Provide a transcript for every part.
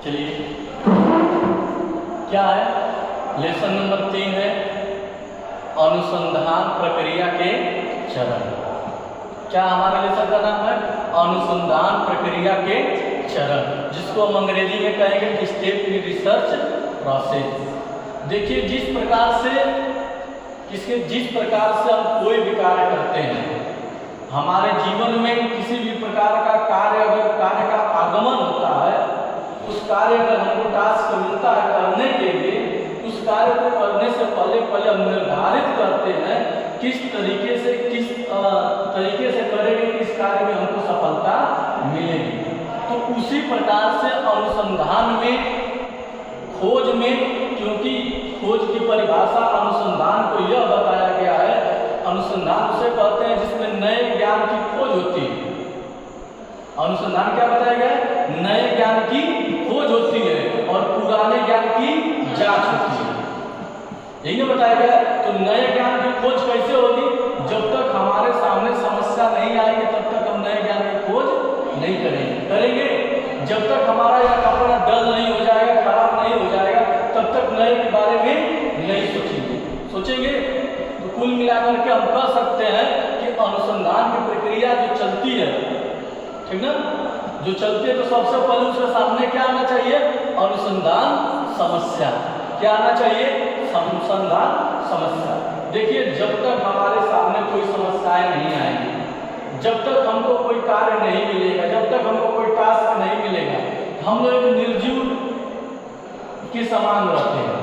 चलिए क्या है, लेसन नंबर 3 है अनुसंधान प्रक्रिया के चरण। क्या हमारे लेसन का नाम है? अनुसंधान प्रक्रिया के चरण, जिसको हम अंग्रेजी में कहेंगे स्टेप इन रिसर्च प्रोसेस। देखिए जिस प्रकार से हम कोई भी कार्य करते हैं, हमारे जीवन में किसी भी प्रकार का कार्य का आगमन होता है, उस कार्य अगर हमको टास्क मिलता है करने के लिए, उस कार्य को करने से पहले हम निर्धारित करते हैं किस तरीके से करेंगे, किस कार्य में हमको सफलता मिलेगी। तो उसी प्रकार से अनुसंधान में, खोज में, क्योंकि खोज की परिभाषा अनुसंधान को यह बताया गया है, अनुसंधान उसे कहते हैं जिसमें नए ज्ञान की खोज होती है। अनुसंधान क्या बताया गया है? नए ज्ञान की खोज होती है और पुराने ज्ञान की जांच होती है, यही ना बताया गया। तो नए ज्ञान की खोज कैसे होगी? जब तक हमारे सामने समस्या नहीं आएगी तब तक हम नए ज्ञान की खोज नहीं करेंगे। जब तक हमारा यह कपड़ा डल नहीं हो जाएगा, खराब नहीं हो जाएगा, तब तक नए के बारे में नहीं सोचेंगे। तो कुल मिलाकर के हम कह सकते हैं कि अनुसंधान की प्रक्रिया जो चलती है, ठीक ना, जो चलती है, तो सबसे पहले उसके सामने क्या आना चाहिए? अनुसंधान समस्या। क्या आना चाहिए? अनुसंधान समस्या। देखिए जब तक हमारे सामने कोई समस्याएं नहीं आएंगी, जब तक हमको कोई कार्य नहीं मिलेगा, जब तक हमको कोई टास्क नहीं मिलेगा, हम लोग एक निर्जीव के समान रहते हैं।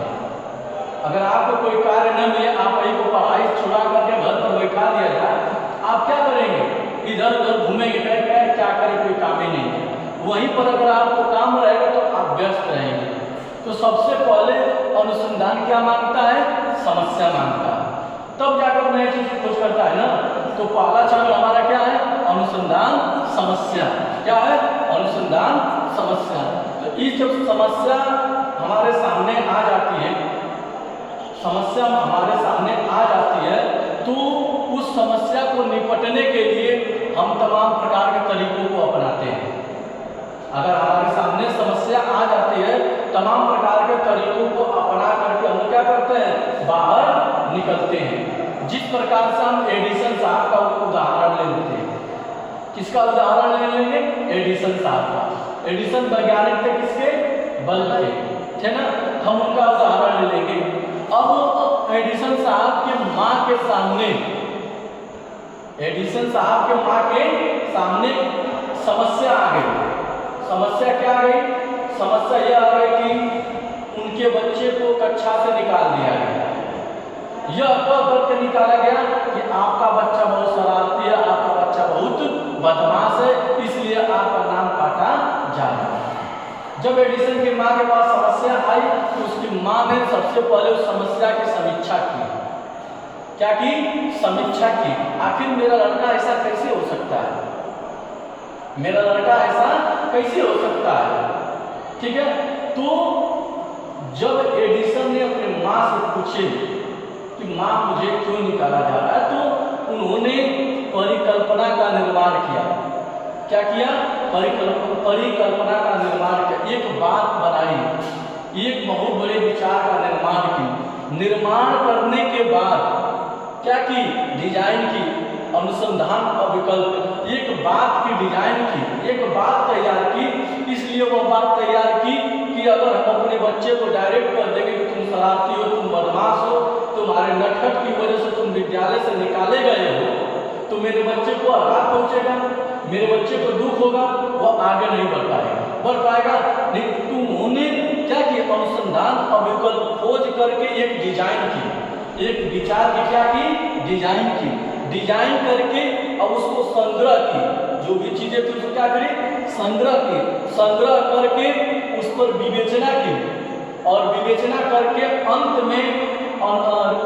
अगर आपको कोई कार्य न मिले, आप ही को पढ़ाई छुड़ा करके घर पर बैठा दिया जाए, आप क्या करेंगे? इधर उधर घूमेंगे, क्या करें, कोई काम ही नहीं है। वहीं पर अगर आपको काम रहेगा तो आप व्यस्त रहेंगे। तो सबसे पहले अनुसंधान क्या मांगता है? समस्या मांगता है, तब जाकर नई चीज की खोज करता है ना। तो पहला चरण हमारा क्या है? अनुसंधान समस्या। क्या है? अनुसंधान समस्या। तो इस जब समस्या हमारे सामने आ जाती है, तो उस समस्या को निपटने के लिए हम तमाम प्रकार के तरीकों को अपनाते हैं। अगर हमारे सामने समस्या आ जाती है, तमाम प्रकार के तरीकों को अपना करके हम क्या करते हैं? बाहर निकलते हैं। जिस प्रकार से हम एडिसन साहब का उदाहरण ले लेते हैं। किसका उदाहरण ले लेंगे? एडिसन साहब का। एडिसन वैज्ञानिक थे किसके? बल्ब के, थे ना। हम उनका उदाहरण ले लेंगे। अब एडिसन साहब के माँ के सामने, समस्या आ गई। समस्या क्या आ गई? समस्या यह आ गई कि उनके बच्चे को कक्षा से निकाल दिया गया। यह कह करके निकाला गया कि आपका बच्चा बहुत शरारती है, आपका बच्चा बहुत बदमाश है, इसलिए आपका नाम काटा जा रहा है। जब एडिसन की माँ के पास समस्या आई तो उसकी माँ ने सबसे पहले उस समस्या की समीक्षा की। क्या की? समीक्षा की। आखिर मेरा लड़का ऐसा कैसे हो सकता है? मेरा लड़का ऐसा कैसे हो सकता है? ठीक है। तो जब एडिसन ने अपने माँ से पूछे कि माँ मुझे क्यों निकाला जा रहा है, तो उन्होंने परिकल्पना का निर्माण किया। क्या किया? परिकल्पना का निर्माण किया। एक बात बनाई, एक बहुत बड़े विचार का निर्माण की। निर्माण करने के बाद क्या की? डिजाइन की, अनुसंधान और विकल्प। एक बात की डिजाइन की, एक बात तैयार की। इसलिए वह बात तैयार की कि अगर हम अपने बच्चे को डायरेक्ट कर देंगे कि तुम शरारती हो, तुम बदमाश हो, तुम्हारे नटखट की वजह से तुम विद्यालय से निकाले गए हो, तो मेरे बच्चे को आघात पहुंचेगा, मेरे बच्चे को दुख होगा, वह आगे नहीं बढ़ पाएगा नहीं। तुमने क्या किया? अनुसंधान और विकल्प खोज करके एक डिजाइन की, एक विचार की, क्या की? डिजाइन की। डिजाइन करके अब उसको संग्रह की, जो भी चीजें थी उसको क्या करी? संग्रह की। संग्रह करके उस पर विवेचना की, और विवेचना करके अंत में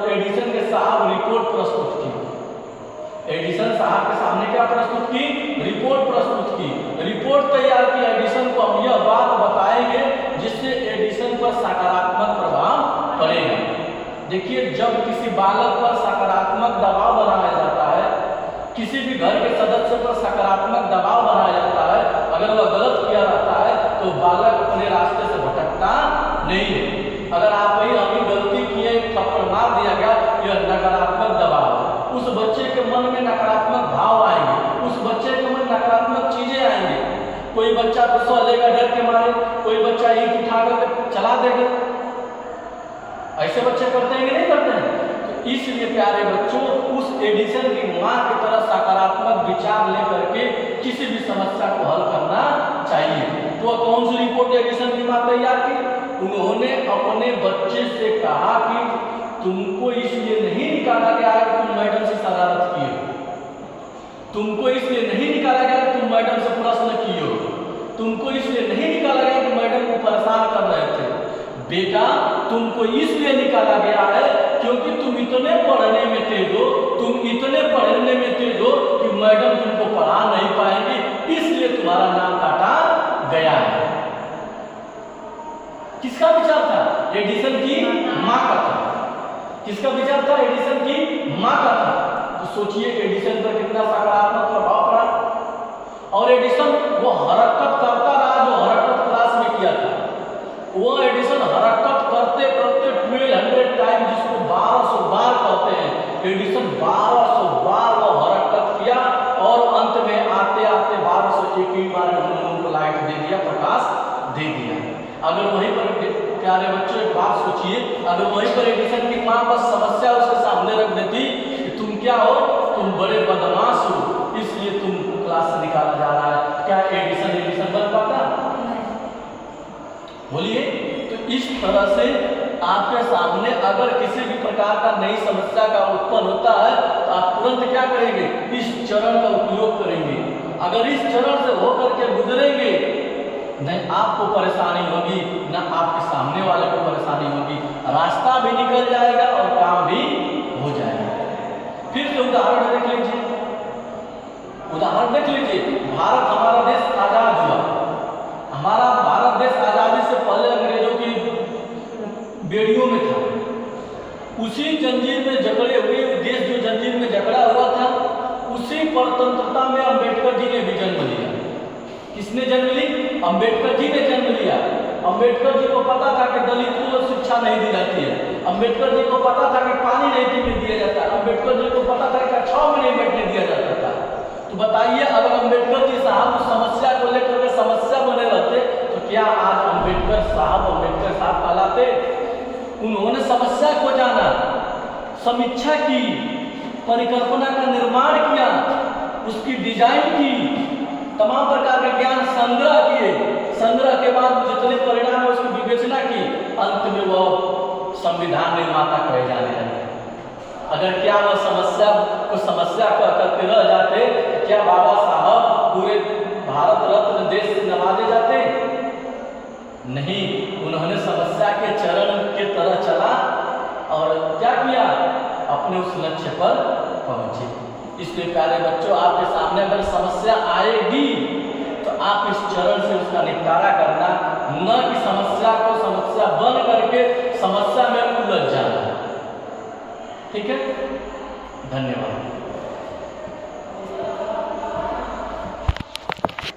एडिसन के साहब रिपोर्ट प्रस्तुत की। एडिसन साहब के सामने क्या प्रस्तुत की? रिपोर्ट प्रस्तुत की। रिपोर्ट तैयार की एडिसन को। हम यह बात बताएंगे जिससे एडिसन पर सकारात्मक प्रभाव पड़ेगा। देखिए जब किसी बालक पर सकारात्मक दबाव बनाया जाता है, किसी भी घर के सदस्य पर सकारात्मक दबाव बनाया जाता है, अगर वह गलत किया जाता है तो बालक अपने रास्ते से नहीं है। अगर आप वही अभी गलती किए, एक थप्पड़ मार दिया गया, यह नकारात्मक दबाव, उस बच्चे के मन में नकारात्मक भाव आएंगे, उस बच्चे के मन नकारात्मक चीजें आएंगे। कोई बच्चा तो सो लेगा डर के मारे, कोई बच्चा ईंट उठा कर चला देगा। ऐसे बच्चे करते हैं कि नहीं करते हैं? तो इसलिए प्यारे बच्चों, उस एडिसन की माँ की तरह सकारात्मक विचार लेकर के किसी भी समस्या को हल करना चाहिए। तो कौन सी रिपोर्ट एडिसन की माँ तैयार की? उन्होंने अपने बच्चे से कहा कि तुमको इसलिए नहीं निकाला गया है कि तुम मैडम से शरारत किए हो, तुमको इसलिए नहीं निकाला गया कि तुम मैडम से प्रश्न किए हो, तुमको इसलिए नहीं निकाला गया कि मैडम को परेशान कर रहे थे। बेटा, तुमको इसलिए निकाला गया है क्योंकि तुम इतने पढ़ने में तेज हो, तुम इतने पढ़ने में तेज हो कि मैडम तुमको पढ़ा नहीं पाएंगे, इसलिए तुम्हारा नाम काटा गया है। किसका विचार था? एडिसन की माँ का था। किसका विचार था? एडिसन की माँ का था। तो सोचिए एडिसन पर कितना सकारात्मक प्रभाव पड़ा। और एडिसन वो हरकत करता रहा जो हरकत क्लास में किया था। वो एडिसन हरकत करते करते 1200 टाइम, जिसको 1200 बार कहते हैं, एडिसन 1200 बार वो हरकत किया और अंत में आते आते 1201 बार उनको लाइट दे दिया, प्रकाश दे दिया। अगर वहीं पर प्यारे बच्चों एक बात सोचिए, अगर वहीं पर एडिसन की माँ बस समस्या उसके सामने रख देती कि तुम क्या हो, तुम बड़े बदमाश हो, इसलिए तुमको क्लास से निकाला जा रहा है, क्या एडिसन बन पाता? बोलिए। तो इस तरह से आपके सामने अगर किसी भी प्रकार का नई समस्या का उत्पन्न होता है तो आप तुरंत क्या करेंगे? इस चरण का उपयोग करेंगे। अगर इस चरण से होकर के गुजरेंगे, न आपको परेशानी होगी, न आपके सामने वाले को परेशानी होगी, रास्ता भी निकल जाएगा और काम भी हो जाएगा। फिर से उदाहरण देख लीजिए, उदाहरण देख लीजिए। भारत हमारा देश आजाद हुआ। हमारा भारत देश आजादी से पहले अंग्रेजों की बेड़ियों में था। उसी जंजीर में जकड़े हुए देश, जो जंजीर में जकड़ा हुआ था, उसी परतंत्रता में अंबेडकर जी ने भी जन्म लिया। किसने जन्म ली? अंबेडकर जी ने जन्म लिया। अंबेडकर जी को पता था कि दलितों को शिक्षा नहीं दी जाती है। अंबेडकर जी को पता था कि पानी नहीं पीने दिया जाता है। अंबेडकर जी को पता था कि कक्षाओं में नहीं बैठने दिया जाता था। तो बताइए, अगर अंबेडकर जी साहब उस समस्या को लेकर के समस्या बने रहते तो क्या आज अंबेडकर साहब कहलाते? उन्होंने समस्या को जाना, समीक्षा की, परिकल्पना का निर्माण किया, उसकी डिजाइन की, तमाम प्रकार के ज्ञान संग्रह किए, संग्रह के बाद जितने परिणाम है उसकी विवेचना की, अंत में वह संविधान निर्माता कहे जाने लगे। अगर क्या वह समस्या करते रह जाते, क्या बाबा साहब पूरे भारत रत्न देश से नवाजे जाते? नहीं, उन्होंने समस्या के चरण के तरह चला और क्या किया? अपने उस लक्ष्य पर पहुंचे। इसलिए प्यारे बच्चों, आपके सामने अगर समस्या आएगी तो आप इस चरण से उसका निपटारा करना, न कि समस्या को समस्या बन करके समस्या में उलझ जाना। ठीक है? धन्यवाद।